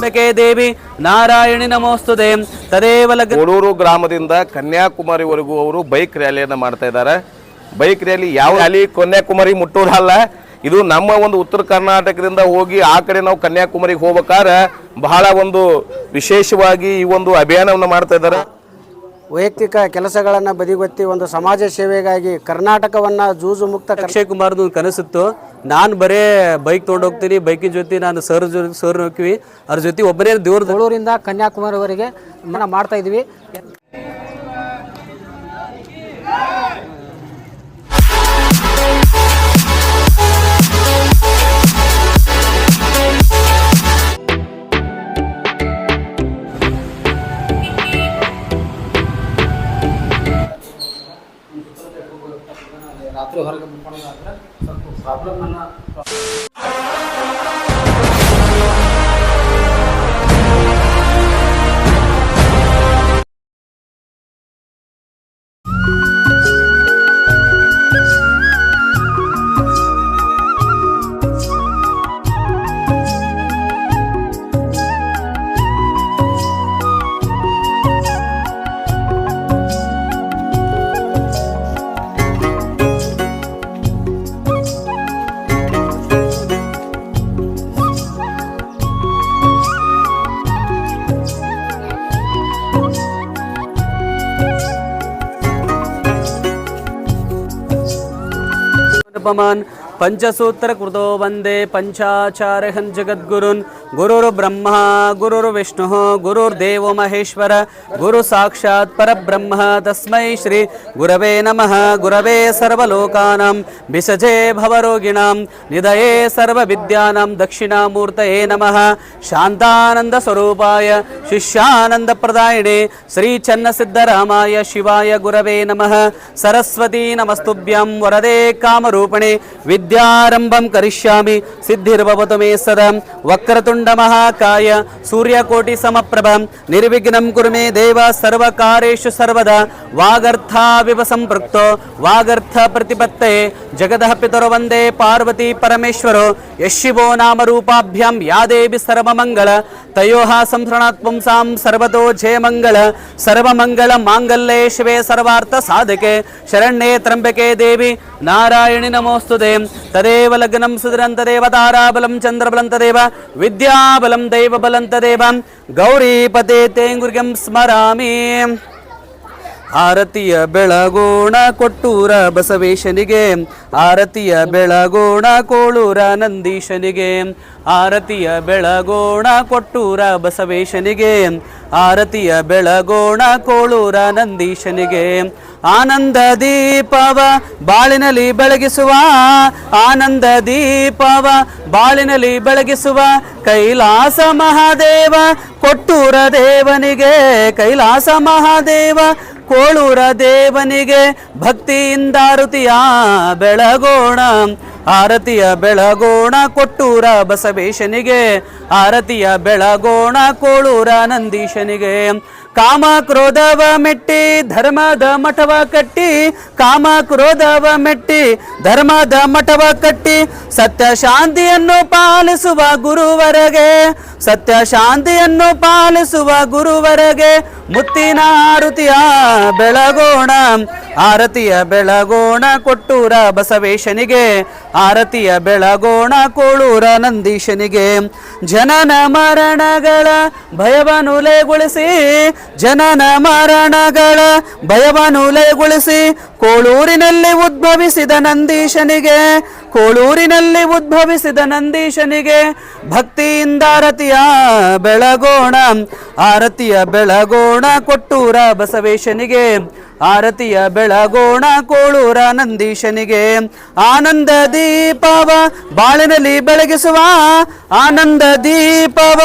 ತ್ರಂಬಕೆ ದೇವಿ ನಾರಾಯಣಿ ನಮೋಸ್ತುತೆ ತದೇವ ಕೋಡೂರು ಗ್ರಾಮದಿಂದ ಕನ್ಯಾಕುಮಾರಿವರೆಗೂ ಅವರು ಬೈಕ್ ರ್ಯಾಲಿಯನ್ನು ಮಾಡ್ತಾ ಇದ್ದಾರೆ. ಬೈಕ್ ರ್ಯಾಲಿ ಯಾವ ರ್ಯಾಲಿ ಕನ್ಯಾಕುಮಾರಿ ಮುಟ್ಟೋದಲ್ಲ, ಇದು ನಮ್ಮ ಒಂದು ಉತ್ತರ ಕರ್ನಾಟಕದಿಂದ ಹೋಗಿ ಆ ಕಡೆ ನಾವು ಕನ್ಯಾಕುಮಾರಿಗೆ ಹೋಗ್ಬೇಕಾದ್ರೆ ಬಹಳ ಒಂದು ವಿಶೇಷವಾಗಿ ಈ ಒಂದು ಅಭಿಯಾನವನ್ನು ಮಾಡ್ತಾ ಇದ್ದಾರೆ. ವೈಯಕ್ತಿಕ ಕೆಲಸಗಳನ್ನು ಬದಿಗೊತ್ತಿ ಒಂದು ಸಮಾಜ ಸೇವೆಗಾಗಿ ಕರ್ನಾಟಕವನ್ನು ಜೂಜು ಮುಕ್ತ ಅಕ್ಷಯ್ ಕುಮಾರ್ದು ಕನಸಿತ್ತು. ನಾನು ಬರೇ ಬೈಕ್ ತೊಗೊಂಡೋಗ್ತೀನಿ, ಬೈಕಿನ ಜೊತೆ ನಾನು ಸರ್ ಹೋಗ್ತೀವಿ, ಅದ್ರ ಜೊತೆ ಒಬ್ಬನೇ ಕೋಳೂರಿಂದ ಕನ್ಯಾಕುಮಾರಿವರೆಗೆ ಮಾಡ್ತಾ ಇದ್ವಿ. ರಾತ್ರಿ ಹೊರಗೆ ಮುಟ್ಕೊಳ್ಳೋದಾದ್ರೆ ಸ್ವಲ್ಪ ಪ್ರಾಬ್ಲಮ್ ಅನ್ನ पंचसूत्र कृतो वंदे पंचाचार्यहं जगद्गुरुन् गुरुर्ब्रह्मा गुरुर्विष्णुः गुरुर्देवो महेश्वर गुरु साक्षात् परब्रह्म तस्मै श्री गुरवे नमः. गुरवे सर्वलोकानां विसजे भवरोगिणां निधये सर्वविद्यानां दक्षिणामूर्तये नमः. शान्तानंद स्वरूपाय शिष्यानंदप्रदायिने श्री चन्नसिद्धरामाय शिवाय गुरवे नमः. सरस्वती नमस्तुभ्यं वरदे कामरूपिणे विद्यारंभं करिष्यामि सिद्धिर्भवतु मे सदा. वक्रतुंड महाकाय सूर्यकोटि समप्रभ निर्विघ्नं कुरु मे देव सर्वकार्येषु सर्वदा. वागर्थाविव संपृक्तो वागर्थ प्रतिपत्तये जगतः पितरो वन्दे पार्वती परमेश्वरो यशिवो नाम रूपाभ्यां या देवी सर्वमंगल तयोः संसृणात् पुंसां सर्वतो जयमंगल. सर्वमंगल मांगल्ये शिवे सर्वार्थ साधके शरण्ये त्र्यंबके देवी नारायणि नमोस्तुते तदेव लग्नं सुदरं तदेव ताराबलं चंद्रबलं तदेव विद्याबलं दैवबलं तदेव गौरीपते तेंगुर्गं स्मरामि. ಆರತಿಯ ಬೆಳಗೋಣ ಕೊಟ್ಟೂರ ಬಸವೇಶನಿಗೆ, ಆರತಿಯ ಬೆಳಗೋಣ ಕೋಳೂರ ನಂದೀಶನಿಗೆ, ಆರತಿಯ ಬೆಳಗೋಣ ಕೊಟ್ಟೂರ ಬಸವೇಶನಿಗೆ, ಆರತಿಯ ಬೆಳಗೋಣ ಕೋಳೂರ ನಂದೀಶನಿಗೆ. ಆನಂದ ದೀಪವ ಬಾಳಿನಲ್ಲಿ ಬೆಳಗಿಸುವ, ಆನಂದ ದೀಪವ ಬಾಳಿನಲ್ಲಿ ಬೆಳಗಿಸುವ ಕೈಲಾಸ ಮಹಾದೇವ ಕೊಟ್ಟೂರ ದೇವನಿಗೆ, ಕೈಲಾಸ ಮಹಾದೇವ ಕೋಳೂರ ದೇವನಿಗೆ ಭಕ್ತಿಯಿಂದ ಆರತಿಯ ಬೆಳಗೋಣ. ಆರತಿಯ ಬೆಳಗೋಣ ಕೊಟ್ಟೂರ ಬಸವೇಶನಿಗೆ, ಆರತಿಯ ಬೆಳಗೋಣ ಕೋಳೂರ ನಂದೀಶನಿಗೆ. ಕಾಮ ಕ್ರೋಧವ ಮೆಟ್ಟಿ ಧರ್ಮದ ಮಠವ ಕಟ್ಟಿ, ಕಾಮ ಕ್ರೋಧವ ಮೆಟ್ಟಿ ಧರ್ಮದ ಮಠವ ಕಟ್ಟಿ ಸತ್ಯ ಶಾಂತಿಯನ್ನು ಪಾಲಿಸುವ ಗುರುವರೆಗೆ, ಸತ್ಯ ಶಾಂತಿಯನ್ನು ಪಾಲಿಸುವ ಗುರುವರೆಗೆ ಮುತ್ತಿನ ಆರತಿಯ ಬೆಳಗೋಣ. ಆರತಿಯ ಬೆಳಗೋಣ ಕೊಟ್ಟೂರ ಬಸವೇಶನಿಗೆ, ಆರತಿಯ ಬೆಳಗೋಣ ಕೋಳೂರ ನಂದೀಶನಿಗೆ. ಜನನ ಮರಣಗಳ ಭಯವನುಲೆಗೊಳಿಸಿ, ಜನನ ಮರಣಗಳ ಭಯವನುಲೆಗೊಳಿಸಿ ಕೋಳೂರಿನಲ್ಲಿ ಉದ್ಭವಿಸಿದ ನಂದೀಶನಿಗೆ, ಕೋಳೂರಿನಲ್ಲಿ ಉದ್ಭವಿಸಿದ ನಂದೀಶನಿಗೆ ಭಕ್ತಿಯಿಂದ ಆರತಿಯ ಬೆಳಗೋಣ. ಆರತಿಯ ಬೆಳಗೋಣ ಕೊಟ್ಟೂರ ಬಸವೇಶನಿಗೆ, ಆರತಿಯ ಬೆಳಗೋಣ ಕೋಳೂರ ನಂದೀಶನಿಗೆ. ಆನಂದ ದೀಪವ ಬಾಳಿನಲ್ಲಿ ಬೆಳಗಿಸುವ, ಆನಂದ ದೀಪವ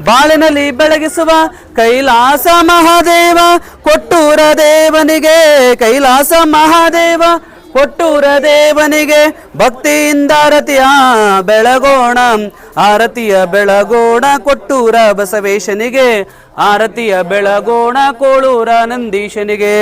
ಬಾಳಿನಲ್ಲಿ ಬೆಳಗಿಸುವ ಕೈಲಾಸ ಮಹಾದೇವ ಕೊಟ್ಟೂರ ದೇವನಿಗೆ, ಕೈಲಾಸ ಮಹಾದೇವ ಕೊಟ್ಟೂರ ದೇವನಿಗೆ ಭಕ್ತಿಯಿಂದ ಆರತಿಯ ಬೆಳಗೋಣ. ಆರತಿಯ ಬೆಳಗೋಣ ಕೊಟ್ಟೂರ ಬಸವೇಶನಿಗೆ, ಆರತಿಯ ಬೆಳಗೋಣ ಕೋಳೂರ ನಂದೀಶನಿಗೆ.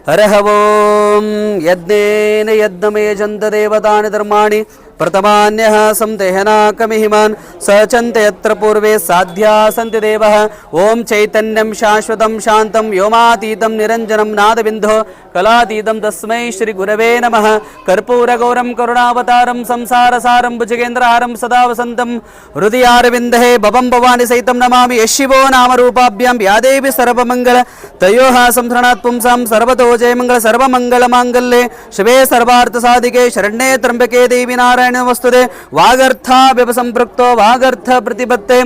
ಹರಹ ಓಂ ಯಜ್ಞೇನ ಯಜ್ಞಮೇ ಜಂತ ದೇವತಾನಿ ಧರ್ಮಾಣಿ प्रथमान्यः संदेहनाकमिहिमान् सचन्ते यत्र पूर्वे साध्या सन्ति देवः ॐ चैतन्यं शाश्वतं शान्तं व्योमातीतं निरञ्जनं नादबिन्दो कलातीतं तस्मै श्रीगुरवे नमः कर्पूरगौरं करुणावतारं संसारसारं भुजगेन्द्रहारं सदा वसन्तं हृदयारविन्दे भवं भवानि सहितं नमामि यः शिवो नामरूपाभ्यां या देवी सर्वमङ्गल तयोः संहृणात् पुंसां सर्वतो जयमङ्गल सर्वमङ्गलमाङ्गल्ये शिवे सर्वार्थसाधिके शरण्ये त्र्यम्बके देवी नारायणे नमोस्तुते वागर्थाव्यव सम्पृक्तो वागर्थ प्रतिपत्ते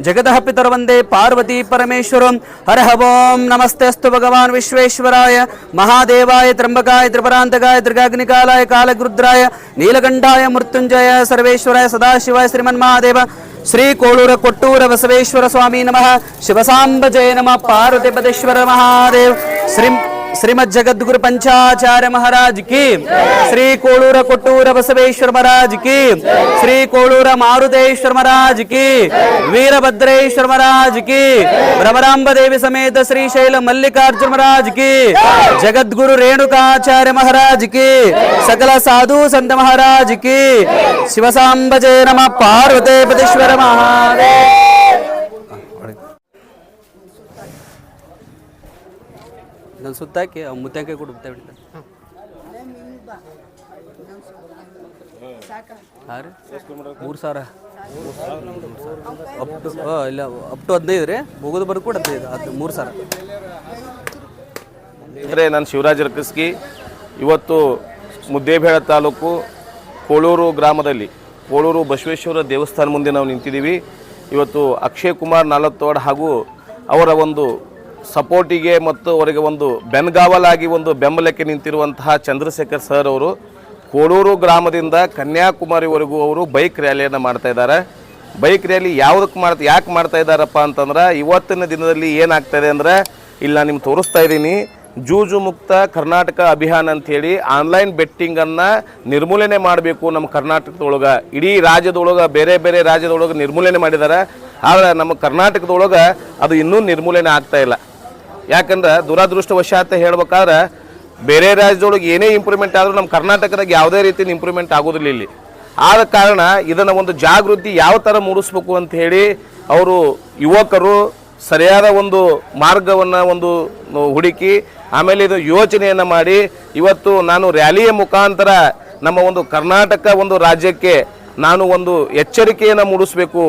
जगतः पितर्वन्दे पार्वती परमेश्वरं हरः ओं नमस्तेऽस्तु भगवान् विश्वेश्वराय महादेवाय त्र्यम्बकाय त्रिपुरान्तकाय त्रिकाग्निकालाय कालरुद्राय नीलकण्ठाय मृत्युञ्जय सर्वेश्वराय सदाशिवाय श्रीमन्महादेव श्री कोळूर कोट्टूर बसवेश्वर स्वामी नमः शिवसाम्ब जय नमः पार्वतीपतेश्वर महादेव श्रीमद् जगद्गुरु पंचाचार्य महाराज की श्री कोळूर कोट्टूर बसवेश्वर महाराज की श्री कोळूर मारुतेश्वर महाराज की वीरभद्रेश्वर महाराज की भ्रमरांब देवी समेत श्रीशैल मल्लिकार्जुन महाराज की जगद्गुरु रेणुकाचार्य महाराज की सकल साधु संत महाराज की शिवसाम्ब जय नमः पार्वतीपतेश्वर महादेव ಸುತ್ತಾಕಿ ಮುತ್ತಾಕಿ ಕೂಡ ಹಾಂ ರೀ 3,000 ಅಪ್ ಟು ಇಲ್ಲ ಅಪ್ ಟು 15 ರೀ ಹೋಗೋದು ಬರೋ ಕೂಡ 15 3,000 ಅಂದರೆ ನಾನು ಶಿವರಾಜ್ ರಕ್ಕಸ್ಗಿ ಇವತ್ತು ಮುದ್ದೇಬೇಳ ತಾಲೂಕು ಕೋಳೂರು ಗ್ರಾಮದಲ್ಲಿ ಕೋಳೂರು ಬಸವೇಶ್ವರ ದೇವಸ್ಥಾನ ಮುಂದೆ ನಾವು ನಿಂತಿದ್ದೀವಿ. ಇವತ್ತು ಅಕ್ಷಯ್ ಕುಮಾರ್ ನಾಲತ್ತೋಡ್ ಹಾಗೂ ಅವರ ಒಂದು ಸಪೋರ್ಟಿಗೆ ಮತ್ತು ಅವರಿಗೆ ಒಂದು ಬೆನ್ಗಾವಲಾಗಿ ಒಂದು ಬೆಂಬಲಕ್ಕೆ ನಿಂತಿರುವಂತಹ ಚಂದ್ರಶೇಖರ್ ಸರ್ ಅವರು ಕೋಳೂರು ಗ್ರಾಮದಿಂದ ಕನ್ಯಾಕುಮಾರಿವರೆಗೂ ಅವರು ಬೈಕ್ ರ್ಯಾಲಿಯನ್ನು ಮಾಡ್ತಾ ಇದ್ದಾರೆ. ಬೈಕ್ ರ್ಯಾಲಿ ಯಾಕೆ ಮಾಡ್ತಾ ಇದ್ದಾರಪ್ಪ ಅಂತಂದ್ರೆ ಇವತ್ತಿನ ದಿನದಲ್ಲಿ ಏನಾಗ್ತಾಯಿದೆ ಅಂದರೆ ಇಲ್ಲಿ ನಾನು ನಿಮ್ಗೆ ತೋರಿಸ್ತಾ ಇದ್ದೀನಿ ಜೂಜು ಮುಕ್ತ ಕರ್ನಾಟಕ ಅಭಿಯಾನ ಅಂಥೇಳಿ ಆನ್ಲೈನ್ ಬೆಟ್ಟಿಂಗನ್ನು ನಿರ್ಮೂಲನೆ ಮಾಡಬೇಕು ನಮ್ಮ ಕರ್ನಾಟಕದೊಳಗೆ. ಇಡೀ ರಾಜ್ಯದೊಳಗೆ ಬೇರೆ ಬೇರೆ ರಾಜ್ಯದೊಳಗೆ ನಿರ್ಮೂಲನೆ ಮಾಡಿದ್ದಾರೆ. ಆದರೆ ನಮ್ಮ ಕರ್ನಾಟಕದೊಳಗೆ ಅದು ಇನ್ನೂ ನಿರ್ಮೂಲನೆ ಆಗ್ತಾ ಇಲ್ಲ. ಯಾಕಂದ್ರೆ ದುರದೃಷ್ಟವಶಾತ್ ಹೇಳ್ಬೇಕಾದ್ರೆ ಬೇರೆ ರಾಜ್ಯದೊಳಗೆ ಏನೇ ಇಂಪ್ರೂವ್ಮೆಂಟ್ ಆದರೂ ನಮ್ಮ ಕರ್ನಾಟಕದಾಗ ಯಾವುದೇ ರೀತಿಯ ಇಂಪ್ರೂವ್ಮೆಂಟ್ ಆಗೋದಿಲ್ಲ ಇಲ್ಲಿ. ಆದ ಕಾರಣ ಇದನ್ನು ಒಂದು ಜಾಗೃತಿ ಯಾವ ಥರ ಮೂಡಿಸ್ಬೇಕು ಅಂತ ಹೇಳಿ ಅವರು ಯುವಕರು ಸರಿಯಾದ ಒಂದು ಮಾರ್ಗವನ್ನು ಒಂದು ಹುಡುಕಿ ಆಮೇಲೆ ಇದು ಯೋಚನೆಯನ್ನು ಮಾಡಿ ಇವತ್ತು ನಾನು ರ್ಯಾಲಿಯ ಮುಖಾಂತರ ನಮ್ಮ ಒಂದು ಕರ್ನಾಟಕ ಒಂದು ರಾಜ್ಯಕ್ಕೆ ನಾನು ಒಂದು ಎಚ್ಚರಿಕೆಯನ್ನು ಮೂಡಿಸಬೇಕು,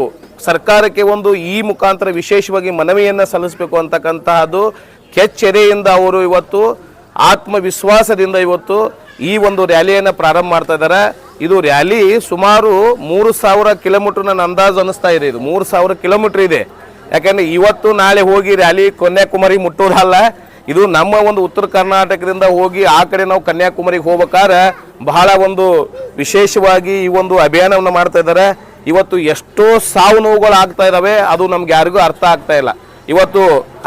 ಸರ್ಕಾರಕ್ಕೆ ಒಂದು ಈ ಮುಖಾಂತರ ವಿಶೇಷವಾಗಿ ಮನವಿಯನ್ನು ಸಲ್ಲಿಸಬೇಕು ಅಂತಕ್ಕಂತಹದ್ದು ಕೆಚ್ಚೆದೆಯಿಂದ ಅವರು ಇವತ್ತು ಆತ್ಮವಿಶ್ವಾಸದಿಂದ ಇವತ್ತು ಈ ಒಂದು ರ್ಯಾಲಿಯನ್ನು ಪ್ರಾರಂಭ ಮಾಡ್ತಾ ಇದ್ದಾರೆ. ಇದು ರ್ಯಾಲಿ ಸುಮಾರು 3,000 ಕಿಲೋಮೀಟರ್ ನನ್ನ ಅಂದಾಜು ಅನ್ನಿಸ್ತಾ ಇದೆ. ಇದು 3,000 ಕಿಲೋಮೀಟರ್ ಇದೆ. ಯಾಕಂದರೆ ಇವತ್ತು ನಾಳೆ ಹೋಗಿ ರ್ಯಾಲಿ ಕನ್ಯಾಕುಮಾರಿ ಮುಟ್ಟೋದಲ್ಲ, ಇದು ನಮ್ಮ ಒಂದು ಉತ್ತರ ಕರ್ನಾಟಕದಿಂದ ಹೋಗಿ ಆ ಕಡೆ ನಾವು ಕನ್ಯಾಕುಮಾರಿಗೆ ಹೋಗ್ಬೇಕಾದ್ರೆ ಬಹಳ ಒಂದು ವಿಶೇಷವಾಗಿ ಈ ಒಂದು ಅಭಿಯಾನವನ್ನು ಮಾಡ್ತಾ ಇದ್ದಾರೆ. ಇವತ್ತು ಎಷ್ಟೋ ಸಾವು ನೋವುಗಳು ಆಗ್ತಾ ಇದ್ದಾವೆ, ಅದು ನಮ್ಗೆ ಯಾರಿಗೂ ಅರ್ಥ ಆಗ್ತಾ ಇಲ್ಲ. ಇವತ್ತು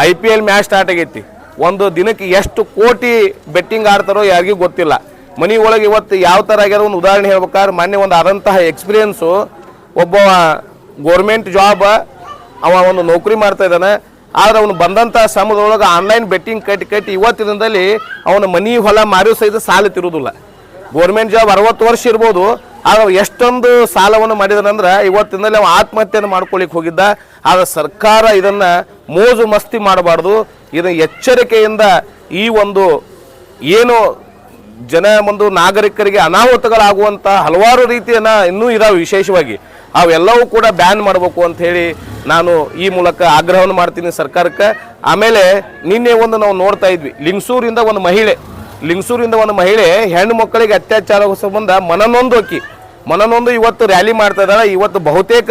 IPL ಮ್ಯಾಚ್ ಸ್ಟಾರ್ಟ್ ಆಗೈತಿ, ಒಂದು ದಿನಕ್ಕೆ ಎಷ್ಟು ಕೋಟಿ ಬೆಟ್ಟಿಂಗ್ ಆಡ್ತಾರೋ ಯಾರಿಗೂ ಗೊತ್ತಿಲ್ಲ. ಮನೆ ಒಳಗೆ ಇವತ್ತು ಯಾವ ಥರ ಆಗ್ಯಾರ ಒಂದು ಉದಾಹರಣೆ ಹೇಳ್ಬೇಕಾದ್ರೆ ಮೊನ್ನೆ ಒಂದು ಆದಂತಹ ಎಕ್ಸ್ಪೀರಿಯನ್ಸು, ಒಬ್ಬ ಗೋರ್ಮೆಂಟ್ ಜಾಬ್ ಅವ ಒಂದು ನೌಕರಿ ಮಾಡ್ತಾ ಇದ್ದಾನೆ. ಆದ್ರೆ ಅವನು ಬಂದಂಥ ಸಮಯದೊಳಗೆ ಆನ್ಲೈನ್ ಬೆಟ್ಟಿಂಗ್ ಕಟ್ಟಿ ಇವತ್ತಿನ ದಿನದಲ್ಲಿ ಅವನ ಮನೆ ಹೊಲ ಮಾರೋ ಸಹಿತ ಸಾಲ ತಿರುವುದಿಲ್ಲ. ಗೋರ್ಮೆಂಟ್ ಜಾಬ್ 60 ವರ್ಷ ಇರ್ಬೋದು, ಆಗ ಎಷ್ಟೊಂದು ಸಾಲವನ್ನು ಮಾಡಿದಾನಂದ್ರೆ ಇವತ್ತಿನಲ್ಲಿ ಅವ ಆತ್ಮಹತ್ಯೆಯನ್ನು ಮಾಡ್ಕೊಳ್ಳಿಕ್ಕೆ ಹೋಗಿದ್ದ. ಆಗ ಸರ್ಕಾರ ಇದನ್ನು ಮೋಜು ಮಸ್ತಿ ಮಾಡಬಾರ್ದು, ಇದನ್ನು ಎಚ್ಚರಿಕೆಯಿಂದ ಈ ಒಂದು ಏನು ಒಂದು ನಾಗರಿಕರಿಗೆ ಅನಾಹುತಗಳಾಗುವಂಥ ಹಲವಾರು ರೀತಿಯನ್ನು ಇನ್ನೂ ಇದಾವೆ. ವಿಶೇಷವಾಗಿ ಅವೆಲ್ಲವೂ ಕೂಡ ಬ್ಯಾನ್ ಮಾಡಬೇಕು ಅಂತ ಹೇಳಿ ನಾನು ಈ ಮೂಲಕ ಆಗ್ರಹವನ್ನು ಮಾಡ್ತೀನಿ ಸರ್ಕಾರಕ್ಕೆ. ಆಮೇಲೆ ನಿನ್ನೆ ಒಂದು ನಾವು ನೋಡ್ತಾ ಇದ್ವಿ, ಲಿಂಗಸೂರಿಂದ ಒಂದು ಮಹಿಳೆ ಹೆಣ್ಣು ಮಕ್ಕಳಿಗೆ ಅತ್ಯಾಚಾರ ಸಂಬಂಧ ಮನನೊಂದು ಇವತ್ತು ರ್ಯಾಲಿ ಮಾಡ್ತಾ ಇದ್ದಾಳೆ. ಇವತ್ತು ಬಹುತೇಕ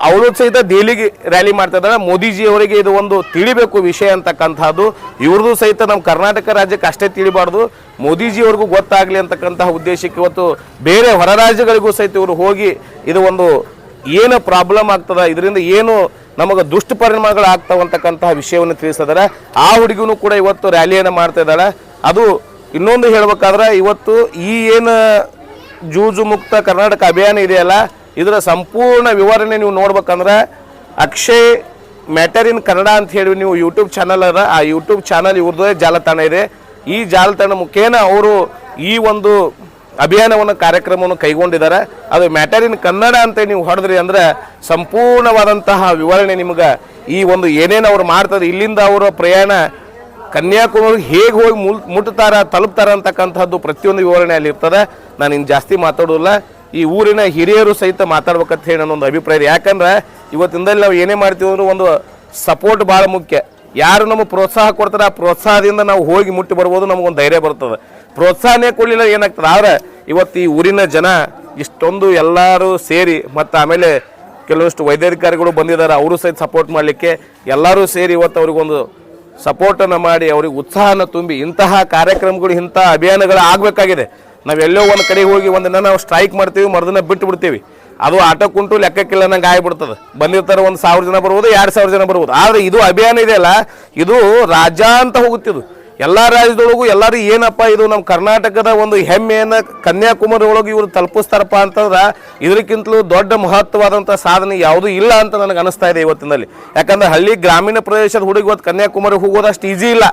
ಅವಳು ಸಹಿತ ದೆಹಲಿಗೆ ರ್ಯಾಲಿ ಮಾಡ್ತಾ ಇದ್ದಾಳೆ. ಮೋದಿಜಿ ಅವರಿಗೆ ಇದು ಒಂದು ತಿಳಿಬೇಕು ವಿಷಯ ಅಂತಕ್ಕಂಥದ್ದು. ಇವ್ರದ್ದು ಸಹಿತ ನಮ್ಮ ಕರ್ನಾಟಕ ರಾಜ್ಯಕ್ಕೆ ಅಷ್ಟೇ ತಿಳಿಬಾರ್ದು, ಮೋದಿಜಿಯವ್ರಿಗೂ ಗೊತ್ತಾಗಲಿ ಅಂತಕ್ಕಂತಹ ಉದ್ದೇಶಕ್ಕೆ ಇವತ್ತು ಬೇರೆ ಹೊರ ರಾಜ್ಯಗಳಿಗೂ ಸಹಿತ ಇವರು ಹೋಗಿ ಇದು ಒಂದು ಏನು ಪ್ರಾಬ್ಲಮ್ ಆಗ್ತದ, ಇದರಿಂದ ಏನು ನಮಗೆ ದುಷ್ಪರಿಣಾಮಗಳು ಆಗ್ತಾವ ಅಂತಕ್ಕಂತಹ ವಿಷಯವನ್ನು ತಿಳಿಸಿದಾರೆ. ಆ ಹುಡುಗಿನೂ ಕೂಡ ಇವತ್ತು ರ್ಯಾಲಿಯನ್ನು ಮಾಡ್ತಾ ಇದ್ದಾಳೆ. ಅದು ಇನ್ನೊಂದು ಹೇಳ್ಬೇಕಾದ್ರೆ ಇವತ್ತು ಈ ಏನು ಜೂಜು ಮುಕ್ತ ಕರ್ನಾಟಕ ಅಭಿಯಾನ ಇದೆಯಲ್ಲ, ಇದರ ಸಂಪೂರ್ಣ ವಿವರಣೆ ನೀವು ನೋಡ್ಬೇಕಂದ್ರೆ ಅಕ್ಷಯ್ ಮ್ಯಾಟರ್ ಇನ್ ಕನ್ನಡ ಅಂತ ಹೇಳಿ ನೀವು ಯೂಟ್ಯೂಬ್ ಚಾನಲ್ ಅದ, ಆ ಯೂಟ್ಯೂಬ್ ಚಾನಲ್ ಇವ್ರದ್ದೇ ಜಾಲತಾಣ ಇದೆ. ಈ ಜಾಲತಾಣ ಮುಖೇನ ಅವರು ಈ ಒಂದು ಅಭಿಯಾನವನ್ನು ಕಾರ್ಯಕ್ರಮವನ್ನು ಕೈಗೊಂಡಿದ್ದಾರೆ. ಅದು ಮ್ಯಾಟರ್ ಇನ್ ಕನ್ನಡ ಅಂತ ನೀವು ಹೊಡೆದ್ರಿ ಅಂದ್ರೆ ಸಂಪೂರ್ಣವಾದಂತಹ ವಿವರಣೆ ನಿಮ್ಗೆ ಈ ಒಂದು ಏನೇನು ಅವ್ರು ಮಾಡ್ತಾರೆ, ಇಲ್ಲಿಂದ ಅವರ ಪ್ರಯಾಣ ಕನ್ಯಾಕುಮಾರಿಗೆ ಹೇಗೆ ಹೋಗಿ ತಲುಪ್ತಾರ ಅಂತಕ್ಕಂಥದ್ದು ಪ್ರತಿಯೊಂದು ವಿವರಣೆ ಅಲ್ಲಿ ಇರ್ತದೆ. ನಾನು ಇನ್ನು ಜಾಸ್ತಿ ಮಾತಾಡೋದಿಲ್ಲ. ಈ ಊರಿನ ಹಿರಿಯರು ಸಹಿತ ಮಾತಾಡ್ಬೇಕಂತ ಹೇಳಿ ನನ್ನೊಂದು ಅಭಿಪ್ರಾಯ ಇದೆ. ಯಾಕಂದ್ರೆ ಇವತ್ತಿಂದಲ್ಲಿ ನಾವು ಏನೇ ಮಾಡ್ತೀವಿ ಅಂದ್ರೆ ಒಂದು ಸಪೋರ್ಟ್ ಭಾಳ ಮುಖ್ಯ. ಯಾರು ನಮಗೆ ಪ್ರೋತ್ಸಾಹ ಕೊಡ್ತಾರೆ ಆ ಪ್ರೋತ್ಸಾಹದಿಂದ ನಾವು ಹೋಗಿ ಮುಟ್ಟಿ ಬರ್ಬೋದು, ನಮಗೊಂದು ಧೈರ್ಯ ಬರ್ತದೆ. ಪ್ರೋತ್ಸಾಹನೇ ಕೊಡಲಿಲ್ಲ ಏನಾಗ್ತದೆ. ಆದ್ರೆ ಇವತ್ತು ಈ ಊರಿನ ಜನ ಇಷ್ಟೊಂದು ಎಲ್ಲರೂ ಸೇರಿ ಮತ್ತು ಆಮೇಲೆ ಕೆಲವಷ್ಟು ವೈದ್ಯಾಧಿಕಾರಿಗಳು ಬಂದಿದ್ದಾರೆ, ಅವರು ಸಹಿತ ಸಪೋರ್ಟ್ ಮಾಡಲಿಕ್ಕೆ ಎಲ್ಲರೂ ಸೇರಿ ಇವತ್ತು ಅವ್ರಿಗೊಂದು ಸಪೋರ್ಟನ್ನು ಮಾಡಿ ಅವ್ರಿಗೆ ಉತ್ಸಾಹನ ತುಂಬಿ ಇಂತಹ ಕಾರ್ಯಕ್ರಮಗಳು ಇಂಥ ಅಭಿಯಾನಗಳು ಆಗಬೇಕಾಗಿದೆ. ನಾವೆಲ್ಲೋ ಒಂದು ಕಡೆ ಹೋಗಿ ಒಂದಿನ ನಾವು ಸ್ಟ್ರೈಕ್ ಮಾಡ್ತೀವಿ, ಮರುದಿನ ಬಿಟ್ಟು ಬಿಡ್ತೀವಿ. ಅದು ಆಟಕ್ಕುಂಟು ಲೆಕ್ಕಕ್ಕಿಲ್ಲ ನಂಗೆ ಆಗ್ಬಿಡ್ತದೆ. ಬಂದಿರ್ತಾರೆ 1,000 ಜನ ಬರ್ಬೋದು, 2,000 ಜನ ಬರ್ಬೋದು. ಆದರೆ ಇದು ಅಭಿಯಾನ ಇದೆಯಲ್ಲ, ಇದು ರಾಜ್ಯ ಅಂತ ಹೋಗುತ್ತಿದ್ದು. ಎಲ್ಲ ರಾಜ್ಯದೊಳಗೂ ಎಲ್ಲರೂ ಏನಪ್ಪ ಇದು ನಮ್ಮ ಕರ್ನಾಟಕದ ಒಂದು ಹೆಮ್ಮೆಯನ್ನು ಕನ್ಯಾಕುಮಾರಿ ಒಳಗೆ ಇವರು ತಲುಪಿಸ್ತಾರಪ್ಪ ಅಂತಂದ್ರೆ ಇದಕ್ಕಿಂತಲೂ ದೊಡ್ಡ ಮಹತ್ವವಾದಂಥ ಸಾಧನೆ ಯಾವುದೂ ಇಲ್ಲ ಅಂತ ನನಗೆ ಅನಿಸ್ತಾ ಇದೆ ಇವತ್ತಿನಲ್ಲಿ. ಯಾಕಂದ್ರೆ ಹಳ್ಳಿ ಗ್ರಾಮೀಣ ಪ್ರದೇಶದ ಹುಡುಗಿ ಇವತ್ತು ಕನ್ಯಾಕುಮಾರಿ ಹೋಗೋದಷ್ಟು ಈಸಿ ಇಲ್ಲ.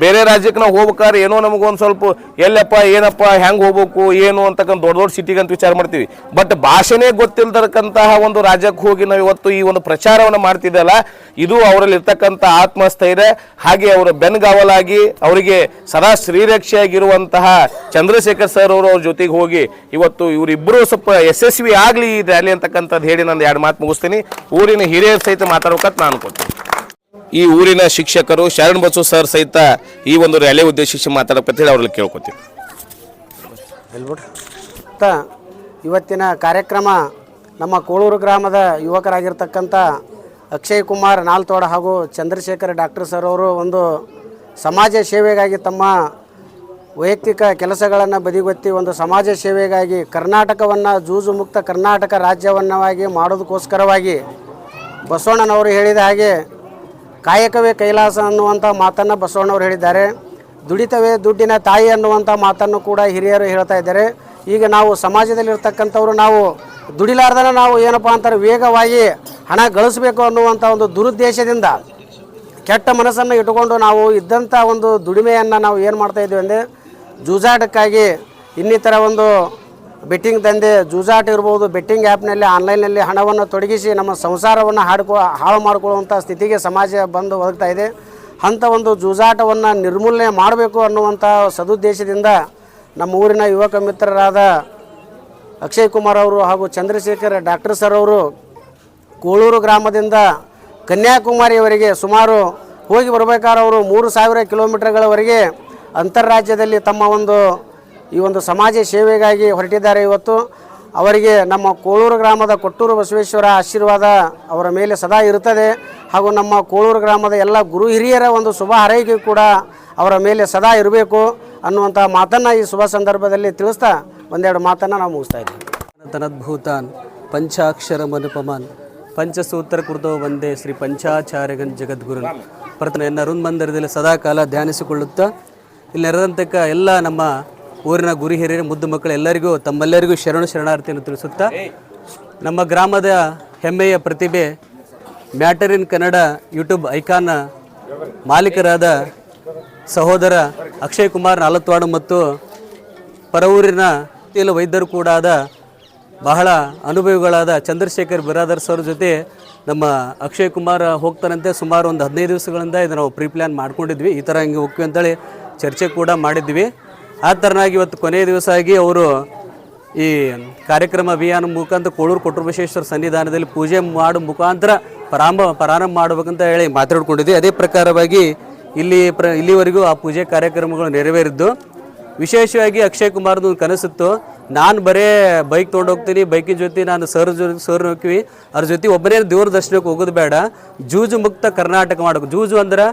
ಬೇರೆ ರಾಜ್ಯಕ್ಕೆ ನಾವು ಹೋಗ್ಬೇಕಾದ್ರೆ ಏನೋ ನಮಗೊಂದು ಸ್ವಲ್ಪ ಎಲ್ಲಪ್ಪ ಏನಪ್ಪ ಹೆಂಗೆ ಹೋಗ್ಬೇಕು ಏನು ಅಂತಕ್ಕಂಥ ದೊಡ್ಡ ದೊಡ್ಡ ಸಿಟಿಗೆ ಅಂತ ವಿಚಾರ ಮಾಡ್ತೀವಿ. ಬಟ್ ಭಾಷೆನೇ ಗೊತ್ತಿಲ್ದಕ್ಕಂತಹ ಒಂದು ರಾಜ್ಯಕ್ಕೆ ಹೋಗಿ ನಾವು ಇವತ್ತು ಈ ಒಂದು ಪ್ರಚಾರವನ್ನು ಮಾಡ್ತಿದ್ದಲ್ಲ, ಇದು ಅವರಲ್ಲಿ ಇರ್ತಕ್ಕಂಥ ಆತ್ಮಸ್ಥೈರ್ಯ, ಹಾಗೆ ಅವರ ಬೆನ್ಗಾವಲಾಗಿ ಅವರಿಗೆ ಸದಾ ಶ್ರೀರಕ್ಷೆಯಾಗಿರುವಂತಹ ಚಂದ್ರಶೇಖರ್ ಸರ್ ಅವರು ಅವ್ರ ಜೊತೆಗೆ ಹೋಗಿ ಇವತ್ತು ಇವರಿಬ್ಬರು ಸ್ವಲ್ಪ ಯಶಸ್ವಿ ಆಗಲಿ ಈ ರ್ಯಾಲಿ ಅಂತಕ್ಕಂಥದ್ದು ಹೇಳಿ ನಾನು 2 ಮಾತು ಮುಗಿಸ್ತೀನಿ. ಊರಿನ ಹಿರಿಯರು ಸಹಿತ ಮಾತಾಡ್ಬೇಕಂತ ನಾನು ಅನ್ಕೊಳ್ತೀನಿ. ಈ ಊರಿನ ಶಿಕ್ಷಕರು ಶರಣ್ ಬಸು ಸರ್ ಸಹಿತ ಈ ಒಂದು ರ್ಯಾಲಿ ಉದ್ದೇಶಿಸಿ ಮಾತಾಡಬೇಕಂತ ಹೇಳಿ ಅವ್ರಲ್ಲಿ ಕೇಳ್ಕೊತೀವಿ. ಇವತ್ತಿನ ಕಾರ್ಯಕ್ರಮ ನಮ್ಮ ಕೋಳೂರು ಗ್ರಾಮದ ಯುವಕರಾಗಿರ್ತಕ್ಕಂಥ ಅಕ್ಷಯ್ ಕುಮಾರ್ ನಾಲ್ತೋಡ ಹಾಗೂ ಚಂದ್ರಶೇಖರ್ ಡಾಕ್ಟರ್ ಸರ್ ಅವರು ಒಂದು ಸಮಾಜ ಸೇವೆಗಾಗಿ ತಮ್ಮ ವೈಯಕ್ತಿಕ ಕೆಲಸಗಳನ್ನು ಬದಿಗೊತ್ತಿ ಒಂದು ಸಮಾಜ ಸೇವೆಗಾಗಿ ಕರ್ನಾಟಕವನ್ನು ಜೂಜು ಮುಕ್ತ ಕರ್ನಾಟಕ ರಾಜ್ಯವನ್ನಾಗಿ ಮಾಡೋದಕ್ಕೋಸ್ಕರವಾಗಿ ಬಸವಣ್ಣನವರು ಹೇಳಿದ ಹಾಗೆ ಕಾಯಕವೇ ಕೈಲಾಸ ಅನ್ನುವಂಥ ಮಾತನ್ನು ಬಸವಣ್ಣವರು ಹೇಳಿದ್ದಾರೆ. ದುಡಿತವೇ ದುಡ್ಡಿನ ತಾಯಿ ಅನ್ನುವಂಥ ಮಾತನ್ನು ಕೂಡ ಹಿರಿಯರು ಹೇಳ್ತಾ ಇದ್ದಾರೆ. ಈಗ ನಾವು ಸಮಾಜದಲ್ಲಿರ್ತಕ್ಕಂಥವ್ರು ನಾವು ದುಡಿಲಾರ್ದನ ನಾವು ಏನಪ್ಪ ಅಂತಾರೆ ವೇಗವಾಗಿ ಹಣ ಗಳಿಸಬೇಕು ಅನ್ನುವಂಥ ಒಂದು ದುರುದ್ದೇಶದಿಂದ ಕೆಟ್ಟ ಮನಸ್ಸನ್ನು ಇಟ್ಟುಕೊಂಡು ನಾವು ಇದ್ದಂಥ ಒಂದು ದುಡಿಮೆಯನ್ನು ನಾವು ಏನು ಮಾಡ್ತಾಯಿದ್ದೀವಿ ಅಂದರೆ ಜೂಜಾಟಕ್ಕಾಗಿ ಇನ್ನಿತರ ಒಂದು ಬೆಟ್ಟಿಂಗ್ ದಂಧೆ, ಜೂಜಾಟ ಇರ್ಬೋದು, ಬೆಟ್ಟಿಂಗ್ ಆ್ಯಪ್ನಲ್ಲಿ ಆನ್ಲೈನಲ್ಲಿ ಹಣವನ್ನು ತೊಡಗಿಸಿ ನಮ್ಮ ಸಂಸಾರವನ್ನು ಹಾಳು ಮಾಡಿಕೊಳ್ಳುವಂಥ ಸ್ಥಿತಿಗೆ ಸಮಾಜ ಬಂದು ಒದಗ್ತಾ ಇದೆ. ಅಂಥ ಒಂದು ಜೂಜಾಟವನ್ನು ನಿರ್ಮೂಲನೆ ಮಾಡಬೇಕು ಅನ್ನುವಂಥ ಸದುದ್ದೇಶದಿಂದ ನಮ್ಮ ಊರಿನ ಯುವಕ ಮಿತ್ರರಾದ ಅಕ್ಷಯ್ ಕುಮಾರ್ ಅವರು ಹಾಗೂ ಚಂದ್ರಶೇಖರ್ ಡಾಕ್ಟರ್ ಸರ್ ಅವರು ಕೋಳೂರು ಗ್ರಾಮದಿಂದ ಕನ್ಯಾಕುಮಾರಿಯವರೆಗೆ ಸುಮಾರು ಹೋಗಿ ಬರಬೇಕಾದ್ರೆ ಅವರು 3,000 ಕಿಲೋಮೀಟರ್ಗಳವರೆಗೆ ಅಂತಾರಾಜ್ಯದಲ್ಲಿ ತಮ್ಮ ಈ ಒಂದು ಸಮಾಜ ಸೇವೆಗಾಗಿ ಹೊರಟಿದ್ದಾರೆ. ಇವತ್ತು ಅವರಿಗೆ ನಮ್ಮ ಕೋಳೂರು ಗ್ರಾಮದ ಕೊಟ್ಟೂರು ಬಸವೇಶ್ವರ ಆಶೀರ್ವಾದ ಅವರ ಮೇಲೆ ಸದಾ ಇರುತ್ತದೆ. ಹಾಗೂ ನಮ್ಮ ಕೋಳೂರು ಗ್ರಾಮದ ಎಲ್ಲ ಗುರು ಹಿರಿಯರ ಒಂದು ಶುಭ ಹಾರೈಕೆ ಕೂಡ ಅವರ ಮೇಲೆ ಸದಾ ಇರಬೇಕು ಅನ್ನುವಂಥ ಮಾತನ್ನು ಈ ಶುಭ ಸಂದರ್ಭದಲ್ಲಿ ತಿಳಿಸ್ತಾ ಒಂದೆರಡು ಮಾತನ್ನು ನಾವು ಮುಗಿಸ್ತಾ ಇದ್ದೀವಿ. ತನದ್ಭೂತಾನ್ ಪಂಚಾಕ್ಷರ ಮನುಪಮಾನ್ ಪಂಚಸೂತ್ರ ಕೃತೋ ವಂದೇ ಶ್ರೀ ಪಂಚಾಚಾರ್ಯಗನ್ ಜಗದ್ಗುರು ಪ್ರಾರ್ಥನೆಯನ್ನು ಅರುಣ್ ಮಂದಿರದಲ್ಲಿ ಸದಾಕಾಲ ಧ್ಯಾನಿಸಿಕೊಳ್ಳುತ್ತಾ ಇಲ್ಲಿ ನೆರೆದಂತಕ್ಕ ಎಲ್ಲ ನಮ್ಮ ಊರಿನ ಗುರು ಹಿರಿಯರ ಮುದ್ದು ಮಕ್ಕಳು ಎಲ್ಲರಿಗೂ ತಮ್ಮೆಲ್ಲರಿಗೂ ಶರಣಾರ್ಥಿಯನ್ನು ತಿಳಿಸುತ್ತಾ ನಮ್ಮ ಗ್ರಾಮದ ಹೆಮ್ಮೆಯ ಪ್ರತಿಭೆ matter in Kannada YouTube icon ಮಾಲೀಕರಾದ ಸಹೋದರ ಅಕ್ಷಯ್ ಕುಮಾರ್ ನಾಲತ್ವಾಡು ಮತ್ತು ಪರವೂರಿನ ವೈದ್ಯರು ಕೂಡ ಆದ ಬಹಳ ಅನುಭವಿಗಳಾದ ಚಂದ್ರಶೇಖರ್ ಬಿರಾದರ್ ಸರ್ ಜೊತೆ ನಮ್ಮ ಅಕ್ಷಯ್ ಕುಮಾರ್ ಹೋಗ್ತಾರಂತೆ. ಸುಮಾರು ಒಂದು 15 ದಿವಸಗಳಿಂದ ಇದು ನಾವು ಪ್ರೀ ಪ್ಲ್ಯಾನ್ ಮಾಡ್ಕೊಂಡಿದ್ವಿ, ಈ ಥರ ಹಿಂಗೆ ಹೋಗ್ತೀವಿ ಅಂತೇಳಿ ಚರ್ಚೆ ಕೂಡ ಮಾಡಿದ್ವಿ. ಆ ಥರನಾಗಿ ಇವತ್ತು ಕೊನೆಯ ದಿವಸ ಆಗಿ ಅವರು ಈ ಕಾರ್ಯಕ್ರಮ ಅಭಿಯಾನ ಮುಖಾಂತರ ಕೋಳೂರು ಕೊಟ್ಟೂರು ಬಸವೇಶ್ವರ ಸನ್ನಿಧಾನದಲ್ಲಿ ಪೂಜೆ ಮಾಡೋ ಮುಖಾಂತರ ಪ್ರಾರಂಭ ಮಾಡಬೇಕಂತ ಹೇಳಿ ಮಾತಾಡ್ಕೊಂಡಿದ್ವಿ. ಅದೇ ಪ್ರಕಾರವಾಗಿ ಇಲ್ಲಿವರೆಗೂ ಆ ಪೂಜೆ ಕಾರ್ಯಕ್ರಮಗಳು ನೆರವೇರಿದ್ದು. ವಿಶೇಷವಾಗಿ ಅಕ್ಷಯ್ ಕುಮಾರ್ದು ಕನಸಿತ್ತು, ನಾನು ಬರೇ ಬೈಕ್ ತೊಗೊಂಡು ಹೋಗ್ತೀನಿ, ಬೈಕಿನ ಜೊತೆ ನಾನು ಸರ್ ಹೋಗ್ತೀವಿ, ಅದ್ರ ಜೊತೆ ಒಬ್ಬನೇ ದೇವ್ರ ದರ್ಶನಕ್ಕೆ ಹೋಗೋದು ಬೇಡ, ಜೂಜು ಮುಕ್ತ ಕರ್ನಾಟಕ ಮಾಡಬೇಕು. ಜೂಜು ಅಂದ್ರೆ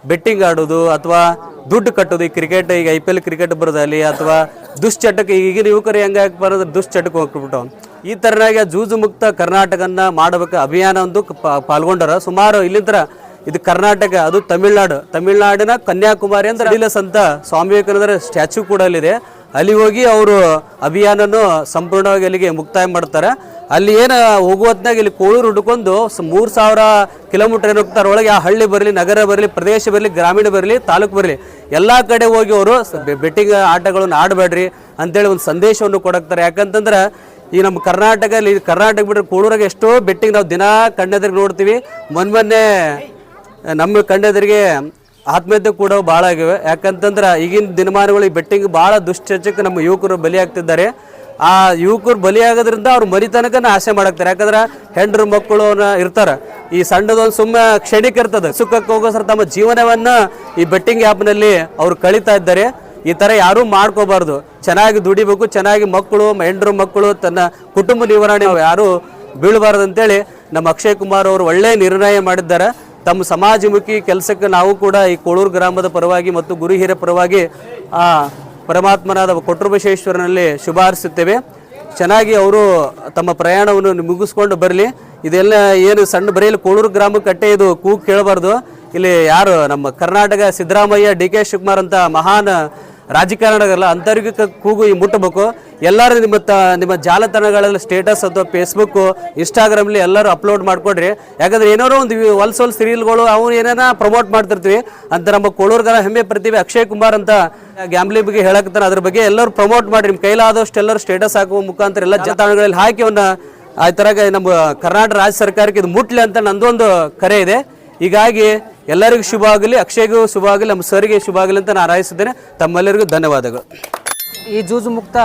ಬೆಟ್ಟಿಂಗ್ ಆಡೋದು ಅಥವಾ ದುಡ್ಡು ಕಟ್ಟೋದು. ಈ ಕ್ರಿಕೆಟ್, ಈಗ IPL ಕ್ರಿಕೆಟ್ ಬರೋದಲ್ಲಿ ಅಥವಾ ದುಶ್ಚಟಕ್ಕೆ, ಈಗಿನ ಯುವಕರು ಹೆಂಗೆ ಬರೋದು ದುಶ್ಚಟಕ್ಕೆ ಹೋಗ್ಬಿಟ್ಟು ಈ ಥರನಾಗಿ ಜೂಜು ಮುಕ್ತ ಕರ್ನಾಟಕನ ಮಾಡಬೇಕು ಅಭಿಯಾನ ಒಂದು ಪಾಲ್ಗೊಂಡಾರ. ಸುಮಾರು ಇಲ್ಲಿಂದ ಇದು ಕರ್ನಾಟಕ, ಅದು ತಮಿಳ್ನಾಡಿನ ಕನ್ಯಾಕುಮಾರಿ ಅಂದ್ರೆ ಅಡಿಲಸ್ ಅಂತ ಸ್ವಾಮಿ ವಿವೇಕಾನಂದರ ಸ್ಟ್ಯಾಚ್ಯೂ ಕೂಡ ಅಲ್ಲಿದೆ. ಅಲ್ಲಿ ಹೋಗಿ ಅವರು ಅಭಿಯಾನನು ಸಂಪೂರ್ಣವಾಗಿ ಅಲ್ಲಿಗೆ ಮುಕ್ತಾಯ ಮಾಡ್ತಾರೆ. ಅಲ್ಲಿ ಏನು ಹೋಗುವತ್ನಾಗ ಇಲ್ಲಿ ಕೋಳೂರು ಹುಡ್ಕೊಂಡು 3,000 ಕಿಲೋಮೀಟರ್ ಏನು ಹೋಗ್ತಾರೆ ಒಳಗೆ. ಆ ಹಳ್ಳಿ ಬರಲಿ, ನಗರ ಬರಲಿ, ಪ್ರದೇಶ ಬರಲಿ, ಗ್ರಾಮೀಣ ಬರಲಿ, ತಾಲೂಕು ಬರಲಿ, ಎಲ್ಲ ಕಡೆ ಹೋಗಿ ಅವರು ಬೆಟ್ಟಿಂಗ್ ಆಟಗಳನ್ನು ಆಡಬೇಡ್ರಿ, ಅಂತೇಳಿ ಒಂದು ಸಂದೇಶವನ್ನು ಕೊಡಕ್ತಾರೆ. ಯಾಕಂತಂದ್ರೆ ಈ ನಮ್ಮ ಕರ್ನಾಟಕ ಬಿಟ್ಟರೆ ಕೋಳೂರಾಗ ಎಷ್ಟೋ ಬೆಟ್ಟಿಂಗ್ ನಾವು ದಿನ ಕಣ್ಣೆದ್ರಿಗೆ ನೋಡ್ತೀವಿ. ಮೊನ್ನೆ ನಮ್ಮ ಕಣ್ಣೆದ್ರಿಗೆ ಆತ್ಮಹತ್ಯೆ ಕೂಡ ಭಾಳ ಆಗಿವೆ. ಯಾಕಂತಂದ್ರೆ ಈಗಿನ ದಿನಮಾನಗಳು ಈ ಬೆಟ್ಟಿಂಗ್ ಭಾಳ ದುಶ್ಚರ್ಚಕ್ಕೆ ನಮ್ಮ ಯುವಕರು ಬಲಿಯಾಗ್ತಿದ್ದಾರೆ. ಆ ಯುವಕರು ಬಲಿಯಾಗೋದ್ರಿಂದ ಅವ್ರು ಮರಿ ತನಕನ ಆಸೆ ಮಾಡಾಕ್ತಾರೆ. ಯಾಕಂದ್ರೆ ಹೆಂಡ್ರು ಮಕ್ಕಳು ಇರ್ತಾರೆ, ಈ ಸಣ್ಣದೊಂದು ಸುಮ್ಮನೆ ಕ್ಷಣಿಕ ಇರ್ತದೆ, ಸುಖಕ್ಕೆ ಹೋಗೋಸ್ಕರ ತಮ್ಮ ಜೀವನವನ್ನು ಈ ಬೆಟ್ಟಿಂಗ್ ಆ್ಯಪ್ನಲ್ಲಿ ಅವ್ರು ಕಳೀತಾ ಇದ್ದಾರೆ. ಈ ಥರ ಯಾರೂ ಮಾಡ್ಕೋಬಾರ್ದು. ಚೆನ್ನಾಗಿ ದುಡಿಬೇಕು, ಚೆನ್ನಾಗಿ ಮಕ್ಕಳು ಹೆಂಡ್ರು ಮಕ್ಕಳು ತನ್ನ ಕುಟುಂಬ ನಿರ್ವಹಣೆ ಯಾರೂ ಬೀಳಬಾರ್ದು ಅಂತೇಳಿ ನಮ್ಮ ಅಕ್ಷಯ್ ಕುಮಾರ್ ಅವರು ಒಳ್ಳೆಯ ನಿರ್ಣಯ ಮಾಡಿದ್ದಾರೆ. ತಮ್ಮ ಸಮಾಜಮುಖಿ ಕೆಲಸಕ್ಕೆ ನಾವು ಕೂಡ ಈ ಕೋಳೂರು ಗ್ರಾಮದ ಪರವಾಗಿ ಮತ್ತು ಗುರು ಹಿರಿಯ ಪರವಾಗಿ ಆ ಪರಮಾತ್ಮನಾದ ಕೊಟ್ರಬಸವೇಶ್ವರನಲ್ಲಿ ಶುಭ ಹಾರೈಸುತ್ತೇವೆ. ಚೆನ್ನಾಗಿ ಅವರು ತಮ್ಮ ಪ್ರಯಾಣವನ್ನು ಮುಗಿಸ್ಕೊಂಡು ಬರಲಿ. ಇದೆಲ್ಲ ಏನು ಸಣ್ಣ ಬರೆಯಲು ಕೋಳೂರು ಗ್ರಾಮಕ್ಕೆ ಕಟ್ಟೆ ಇದು ಕೂಗು ಕೇಳಬಾರ್ದು. ಇಲ್ಲಿ ಯಾರು ನಮ್ಮ ಕರ್ನಾಟಕ ಸಿದ್ದರಾಮಯ್ಯ, ಡಿ.ಕೆ. ಶಿವಕುಮಾರ್ ಅಂತ ಮಹಾನ್ ರಾಜಕಾರಣಿಗಳಲ್ಲ, ಅಂಥವ್ರಿಗೆ ಕೂಗು ಮುಟ್ಟಬೇಕು. ಎಲ್ಲರೂ ನಿಮ್ಮ ಜಾಲತಾಣಗಳಲ್ಲಿ ಸ್ಟೇಟಸ್ ಅಥವಾ ಫೇಸ್ಬುಕ್ಕು, ಇನ್ಸ್ಟಾಗ್ರಾಮ್ಲಿ ಎಲ್ಲರೂ ಅಪ್ಲೋಡ್ ಮಾಡಿಕೊಡ್ರಿ. ಯಾಕಂದ್ರೆ ಏನಾರೋ ಒಂದು ಹೊಲ್ಸೊಲ್ ಸೀರಿಯಲ್ಗಳು ಅವು ಏನೇನೋ ಪ್ರಮೋಟ್ ಮಾಡ್ತಿರ್ತೀವಿ ಅಂತ ನಮ್ಮ ಕೋಳೂರುಗಾರ ಹೆಮ್ಮೆ ಪ್ರತಿಭೆ ಅಕ್ಷಯ್ ಕುಮಾರ್ ಅಂತ ಗ್ಯಾಮ್ಲಿಂಗ್ ಬಗ್ಗೆ ಹೇಳಕ್ತಾನೆ. ಅದ್ರ ಬಗ್ಗೆ ಎಲ್ಲರೂ ಪ್ರಮೋಟ್ ಮಾಡಿರಿ. ನಿಮ್ಮ ಕೈಲಾದಷ್ಟು ಎಲ್ಲರೂ ಸ್ಟೇಟಸ್ ಹಾಕುವ ಮುಖಾಂತರ ಎಲ್ಲ ಜಾಲತಾಣಗಳಲ್ಲಿ ಹಾಕಿ ಅವನ್ನ ಆ ಥರ ನಮ್ಮ ಕರ್ನಾಟಕ ರಾಜ್ಯ ಸರ್ಕಾರಕ್ಕೆ ಇದು ಮುಟ್ಲಿ ಅಂತ ನಂದೊಂದು ಕರೆ ಇದೆ. ಹೀಗಾಗಿ ಎಲ್ಲರಿಗೂ ಶುಭ ಆಗಲಿ, ಅಕ್ಷಯ್ಗೂ ಶುಭ ಆಗಲಿ, ನಮ್ಮ ಸರ್ಗೆ ಶುಭ ಆಗಲಿ ಅಂತ ನಾನು ಹಾರೈಸಿದ್ದೇನೆ. ತಮ್ಮೆಲ್ಲರಿಗೂ ಧನ್ಯವಾದಗಳು. ಈ ಜೂಜು ಮುಕ್ತ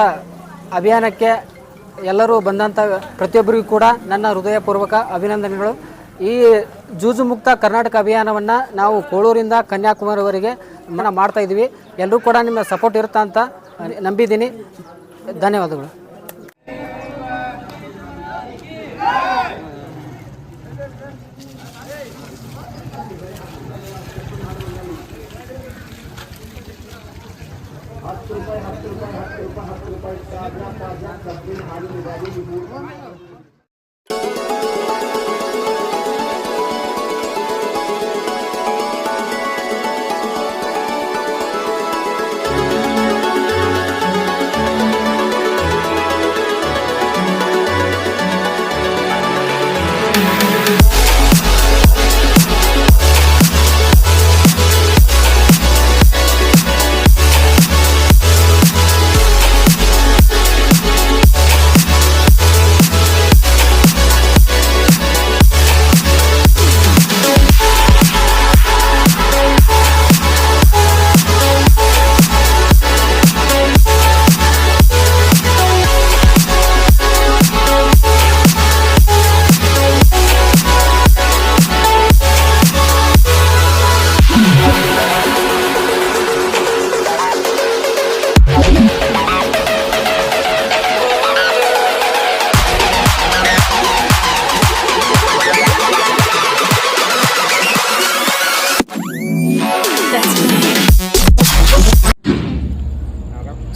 ಅಭಿಯಾನಕ್ಕೆ ಎಲ್ಲರೂ ಬಂದಂಥ ಪ್ರತಿಯೊಬ್ಬರಿಗೂ ಕೂಡ ನನ್ನ ಹೃದಯಪೂರ್ವಕ ಅಭಿನಂದನೆಗಳು. ಈ ಜೂಜು ಮುಕ್ತ ಕರ್ನಾಟಕ ಅಭಿಯಾನವನ್ನು ನಾವು ಕೋಳೂರಿಂದ ಕನ್ಯಾಕುಮಾರಿವರೆಗೆ ಮಾಡ್ತಾ ಇದ್ದೀವಿ. ಎಲ್ಲರೂ ಕೂಡ ನಿಮ್ಮ ಸಪೋರ್ಟ್ ಇರುತ್ತಾ ಅಂತ ನಂಬಿದ್ದೀನಿ. ಧನ್ಯವಾದಗಳು.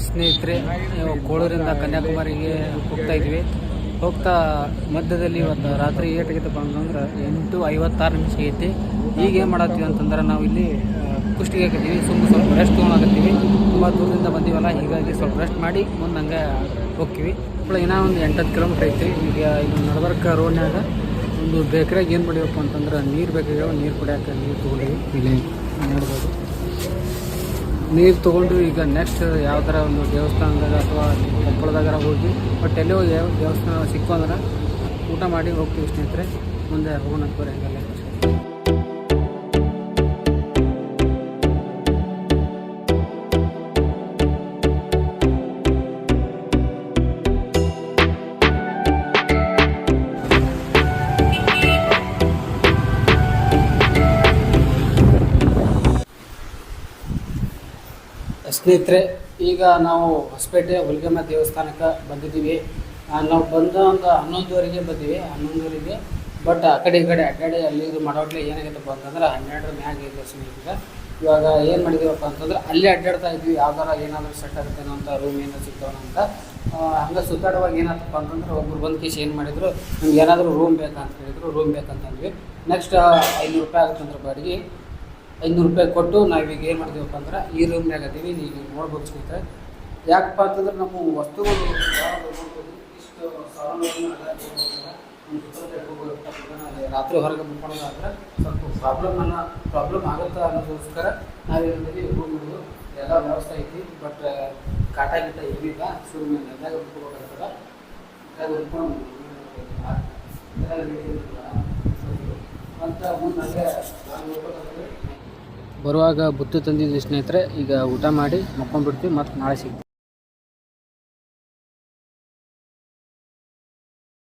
ಸ್ನೇಹಿತರೆ, ಕೋಳೂರಿಂದ ಕನ್ಯಾಕುಮಾರಿಗೆ ಹೋಗ್ತಾ ಇದ್ವಿ. ಹೋಗ್ತಾ ಮಧ್ಯದಲ್ಲಿ ಇವತ್ತು ರಾತ್ರಿ ಏಟಾಗೈತಪ್ಪ ಅಂತಂದ್ರೆ 8:56 ಐತಿ. ಈಗ ಏನು ಮಾಡತ್ತೀವಿ ಅಂತಂದ್ರೆ ನಾವು ಇಲ್ಲಿ ಕುಷ್ಟಿಗೆ ಹಾಕಿದ್ದೀವಿ. ಸ್ವಲ್ಪ ರೆಸ್ಟ್ ತೊಗೊಳಕತ್ತೀವಿ. ತುಂಬ ದೂರದಿಂದ ಬಂದೀವಲ್ಲ, ಹೀಗಾಗಿ ಸ್ವಲ್ಪ ರೆಸ್ಟ್ ಮಾಡಿ ಮುಂದೆ ಹಂಗೆ ಹೋಗ್ತೀವಿ. ಇನ್ನೂ ಒಂದು 8-10 ಕಿಲೋಮೀಟ್ರ್ ಐತಿ. ಈಗ ಇದು ನಡಬರ್ಕ ರೋಡ್ನಾಗ ಒಂದು ಬೇಕ್ರಿಯಾಗ ಏನು ಮಾಡಿವಪ್ಪ ಅಂತಂದ್ರೆ ನೀರು ಬೇಕಾಗ್ಯಾವ. ನೀರು ಕುಡಿಯೋಕೆ ನೀರು ತೊಗೊಂಡಿವಿ. ಇಲ್ಲಿ ನೋಡ್ಬೋದು. ನೀರು ತೊಗೊಂಡು ಈಗ ನೆಕ್ಸ್ಟ್ ಯಾವ ಥರ ಒಂದು ದೇವಸ್ಥಾನದಾಗ ಅಥವಾ ಕೊಪ್ಪಳದಾಗಾರ ಹೋಗಿ ಬಟ್ ಎಲ್ಲೋ ದೇವಸ್ಥಾನ ಸಿಕ್ಕು ಅಂದ್ರೆ ಊಟ ಮಾಡಿ ಹೋಗ್ತೀವಿ ಸ್ನೇಹಿತರೆ. ಮುಂದೆ ಹೋಗೋಣ ಬರೀ ಹಂಗಲ್ಲ. ಸ್ನೇಹಿತರೆ, ಈಗ ನಾವು ಹೊಸಪೇಟೆ ಹುಲಿಗೆಮ್ಮ ದೇವಸ್ಥಾನಕ್ಕೆ ಬಂದಿದ್ದೀವಿ. ನಾವು ಬಂದ ಒಂದು 11:00 ಬಂದೀವಿ. 11:00 ಬಟ್ ಆ ಕಡೆ ಈ ಕಡೆ ಅಡ್ಡಾಡಿ ಅಲ್ಲಿ ಇದು ಮಾಡೋಟ್ಲೆ ಏನಾಗೈತಪ್ಪ ಅಂತಂದ್ರೆ 12 ಮ್ಯಾಗ ಇದೆ ಸ್ನೇಹಿತರೆ. ಇವಾಗ ಏನು ಮಾಡಿದೀವಪ್ಪ ಅಂತಂದ್ರೆ ಅಲ್ಲೇ ಅಡ್ಡಾಡ್ತಾ ಇದ್ವಿ. ಯಾವ್ದಾರ ಏನಾದರೂ ಸೆಟ್ ಆಗುತ್ತೇನೋ ಅಂತ, ರೂಮ್ ಏನಾದ್ರು ಸಿಗ್ತಾವನ ಅಂತ. ಹಂಗೆ ಸುತ್ತಾಡುವಾಗ ಏನಾಯ್ತಪ್ಪ ಅಂತಂದ್ರೆ ಒಬ್ರು ಬಂದು ಕೇಸ್ ಏನು ಮಾಡಿದ್ರು, ನಮ್ಗೆ ಏನಾದರೂ ರೂಮ್ ಬೇಕಂತ ಹೇಳಿದ್ರು. ರೂಮ್ ಬೇಕಂತಂದ್ವಿ. ನೆಕ್ಸ್ಟ್ 500 ರೂಪಾಯಿ ಆಗುತ್ತಂದ್ರೆ ಬಾಡಿಗೆ. 500 ರೂಪಾಯಿ ಕೊಟ್ಟು ನಾವೀಗ ಏನು ಮಾಡಿದೀವಪ್ಪ ಅಂದ್ರೆ ಈ ರೂಮ್ನಾಗ ಅದೀವಿ. ನೀವು ನೋಡ್ಬೋದು ಸ್ನೇಹಿತರೆ. ಯಾಕಪ್ಪ ಅಂತಂದ್ರೆ ನಮ್ಮ ವಸ್ತುಗಳು ಇಷ್ಟು ರಾತ್ರಿ ಹೊರಗೆ ಮುಟ್ಕೊಳ್ಳೋದಾದ್ರೆ ಸ್ವಲ್ಪ ಪ್ರಾಬ್ಲಮ್ ಆಗುತ್ತೆ ಅನ್ನೋದಕ್ಕೋಸ್ಕರ ನಾವೇನಿದ್ದೀವಿ ರೂಮ್ ಎಲ್ಲ ವ್ಯವಸ್ಥೆ ಐತಿ. ಬಟ್ ಕಾಟ ಗಿಟ ಇರಲಿಲ್ಲ ಶುರು ಮೇಲೆ ಅದಾಗ ಹುಡ್ಕೋಬೇಕಾಗ್ತದೆ. ಅದಾಗ ಹುಡ್ಕೊಂಡು ಅಂತ ಮುಂದೆ ಬರುವಾಗ ಬುತ್ತಿ ತಂದಿದ್ವಿ ಸ್ನೇಹಿತರೆ. ಈಗ ಊಟ ಮಾಡಿ ಮಕ್ಕೊಂಡ್ಬಿಡ್ತೀವಿ, ಮತ್ತು ನಾಳೆ ಸಿಗ್ತೀವಿ.